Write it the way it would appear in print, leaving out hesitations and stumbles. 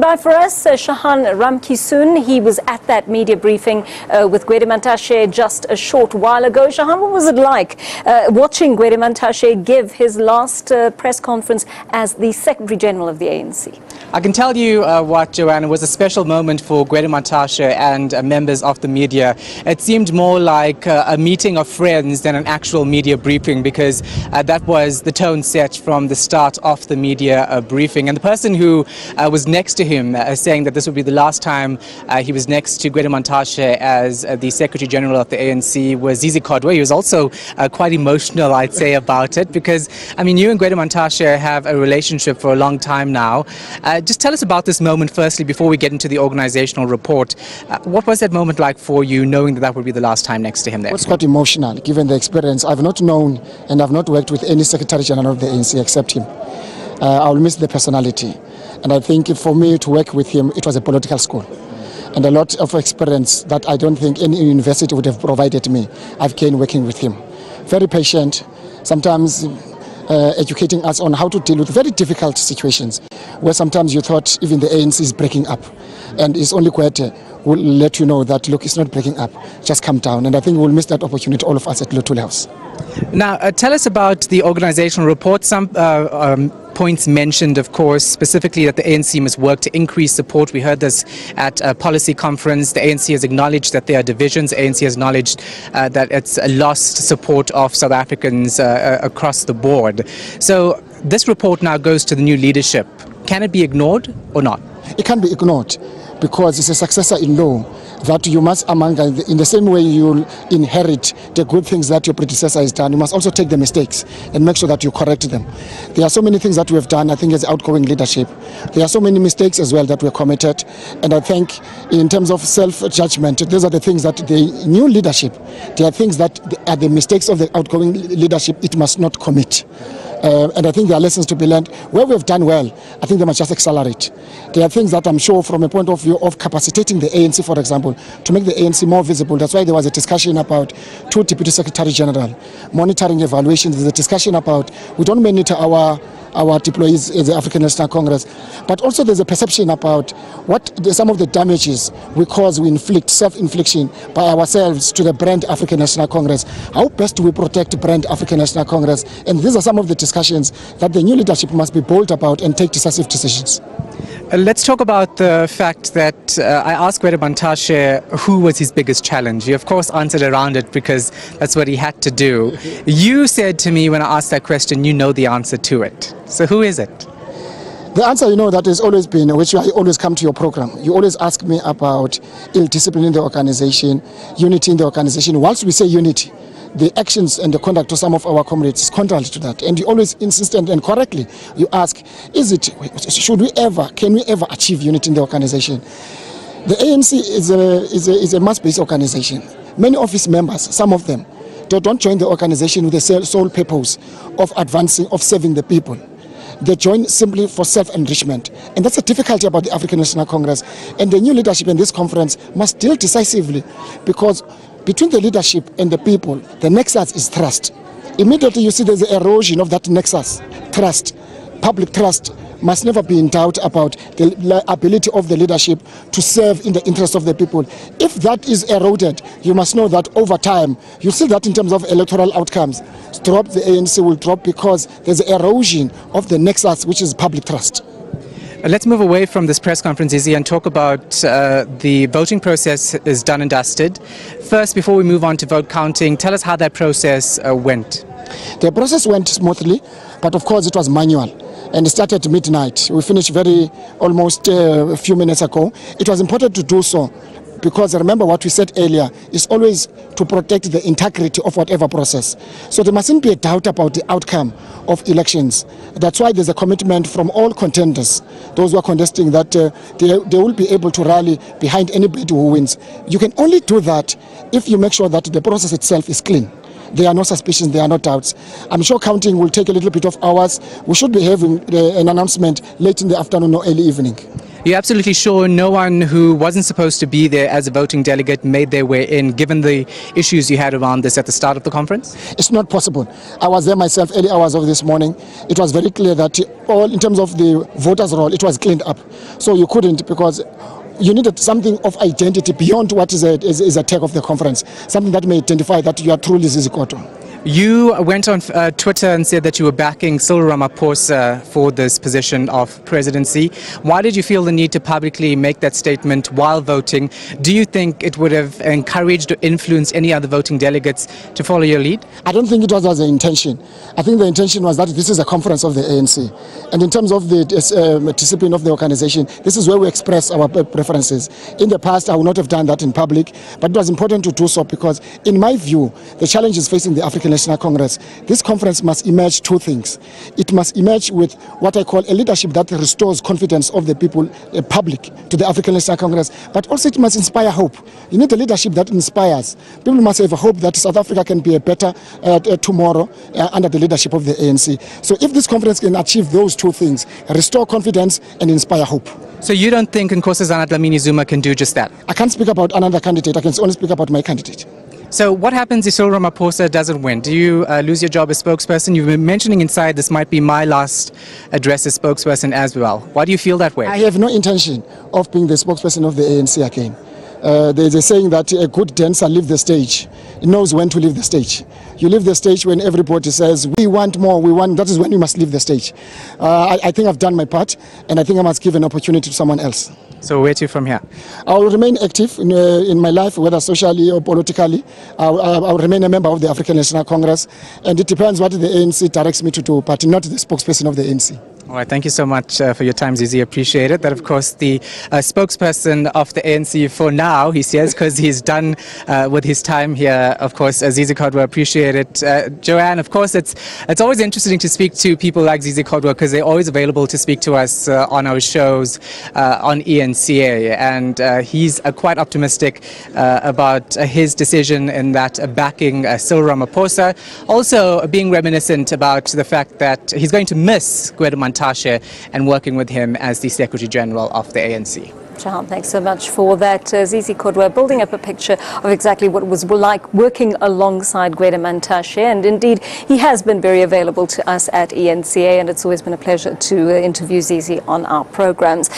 Standing by for us, Shahan Ramkisoon. He was at that media briefing with Gwede Mantashe just a short while ago. Shahan, what was it like watching Gwede Mantashe give his last press conference as the Secretary General of the ANC? I can tell you what, Joanne, was a special moment for Gwede Mantashe and members of the media. It seemed more like a meeting of friends than an actual media briefing, because that was the tone set from the start of the media briefing. And the person who was next to him, saying that this would be the last time he was next to Gwede Mantashe as the Secretary General of the ANC, was Zizi Kodwa. He was also quite emotional, I'd say, about it, because, I mean, you and Gwede Mantashe have a relationship for a long time now. Just tell us about this moment firstly before we get into the organizational report. What was that moment like for you, knowing that that would be the last time next to him there? It's quite emotional, given the experience. I've not known and I've not worked with any Secretary General of the ANC except him. I'll miss the personality. And I think for me to work with him, it was a political school. And a lot of experience that I don't think any university would have provided me, I've gained working with him. Very patient, sometimes educating us on how to deal with very difficult situations, where sometimes you thought even the ANC is breaking up. And it's only Gwede who will let you know that, look, it's not breaking up, just come down. And I think we'll miss that opportunity, all of us at Lutul House. Now, tell us about the organizational report. Some points mentioned, of course, specifically that the ANC must work to increase support. We heard this at a policy conference. The ANC has acknowledged that there are divisions. The ANC has acknowledged that it's a lost support of South Africans across the board. So this report now goes to the new leadership. Can it be ignored or not? It can be ignored because it's a successor in law that you must, in the same way you inherit the good things that your predecessor has done, you must also take the mistakes and make sure that you correct them. There are so many things that we have done, I think, as outgoing leadership. There are so many mistakes as well that were committed. And I think in terms of self-judgment, those are the things that the new leadership, there are things that are the mistakes of the outgoing leadership it must not commit. And I think there are lessons to be learned. Where we've done well, I think they must just accelerate. There are things that I'm sure from a point of view of capacitating the ANC, for example, to make the ANC more visible. That's why there was a discussion about 2 Deputy Secretary General, monitoring evaluations. There's a discussion about we don't monitor our deployees in the African National Congress, but also there's a perception about what some of the damages we cause, we inflict, self-infliction by ourselves to the brand African National Congress. How best do we protect brand African National Congress? And these are some of the discussions that the new leadership must be bold about and take decisive decisions. Let's talk about the fact that I asked Gwede Mantashe who was his biggest challenge. He, of course, answered around it because that's what he had to do. You said to me when I asked that question, you know the answer to it. So who is it? The answer, you know, that has always been, which I always come to your program. You always ask me about ill-discipline in the organization, unity in the organization. Whilst we say unity, the actions and the conduct of some of our comrades is contrary to that. And you always insist and correctly, you ask, can we ever achieve unity in the organization? The ANC is a mass-based organization. Many of its members, some of them, they don't join the organization with the sole purpose of advancing, of serving the people. They join simply for self-enrichment. And that's a difficulty about the African National Congress. And the new leadership in this conference must deal decisively, because between the leadership and the people, the nexus is trust. Immediately you see there's an erosion of that nexus. Trust, public trust, must never be in doubt about the ability of the leadership to serve in the interest of the people. If that is eroded, you must know that over time, you see that in terms of electoral outcomes, the ANC will drop because there's erosion of the nexus, which is public trust. Let's move away from this press conference, Zizi, and talk about the voting process is done and dusted. First, before we move on to vote counting, tell us how that process went. The process went smoothly, but of course it was manual. And it started at midnight. We finished almost a few minutes ago. It was important to do so because remember what we said earlier, is always to protect the integrity of whatever process. So there mustn't be a doubt about the outcome of elections. That's why there's a commitment from all contenders, those who are contesting, that they will be able to rally behind anybody who wins. You can only do that if you make sure that the process itself is clean. There are no suspicions, there are no doubts. I'm sure counting will take a little bit of hours. We should be having an announcement late in the afternoon or early evening. You're absolutely sure no one who wasn't supposed to be there as a voting delegate made their way in, given the issues you had around this at the start of the conference? It's not possible. I was there myself early hours of this morning. It was very clear that all in terms of the voters' roll, it was cleaned up. So you couldn't, because you needed something of identity beyond what is a tag of the conference, something that may identify that you are truly Zizi Kodwa. You went on Twitter and said that you were backing Cyril Ramaphosa for this position of presidency. Why did you feel the need to publicly make that statement while voting? Do you think it would have encouraged or influenced any other voting delegates to follow your lead? I don't think it was the intention. I think the intention was that this is a conference of the ANC. And in terms of the discipline of the organization, this is where we express our preferences. In the past, I would not have done that in public, but it was important to do so because, in my view, the challenges facing the African National Congress, this conference must emerge two things. It must emerge with what I call a leadership that restores confidence of the people, public, to the African National Congress, but also it must inspire hope. You need a leadership that inspires. People must have a hope that South Africa can be a better tomorrow under the leadership of the ANC. So if this conference can achieve those two things, restore confidence and inspire hope. So you don't think Nkosazana Dlamini Zuma can do just that? I can't speak about another candidate. I can only speak about my candidate. So what happens if Cyril Ramaphosa doesn't win? Do you lose your job as spokesperson? You've been mentioning inside this might be my last address as spokesperson as well. Why do you feel that way? I have no intention of being the spokesperson of the ANC again. There's a saying that a good dancer leaves the stage. He knows when to leave the stage. You leave the stage when everybody says, we want more, we want, that is when you must leave the stage. I think I've done my part, and I think I must give an opportunity to someone else. So where to from here? I will remain active in my life, whether socially or politically. I will remain a member of the African National Congress, and it depends what the ANC directs me to do, but not the spokesperson of the ANC. All right, thank you so much for your time, Zizi. Appreciate it. That, of course, the spokesperson of the ANC for now, he says, because he's done with his time here. Of course, Zizi Kodwa, appreciate it. Joanne, of course, it's always interesting to speak to people like Zizi Kodwa because they're always available to speak to us on our shows on ENCA. And he's quite optimistic about his decision in that backing Cyril Ramaphosa. Also being reminiscent about the fact that he's going to miss Gwede and working with him as the Secretary General of the ANC. Shahan, thanks so much for that. Zizi Kodwa building up a picture of exactly what it was like working alongside Gwede Mantashe, and indeed he has been very available to us at ENCA, and it's always been a pleasure to interview Zizi on our programs.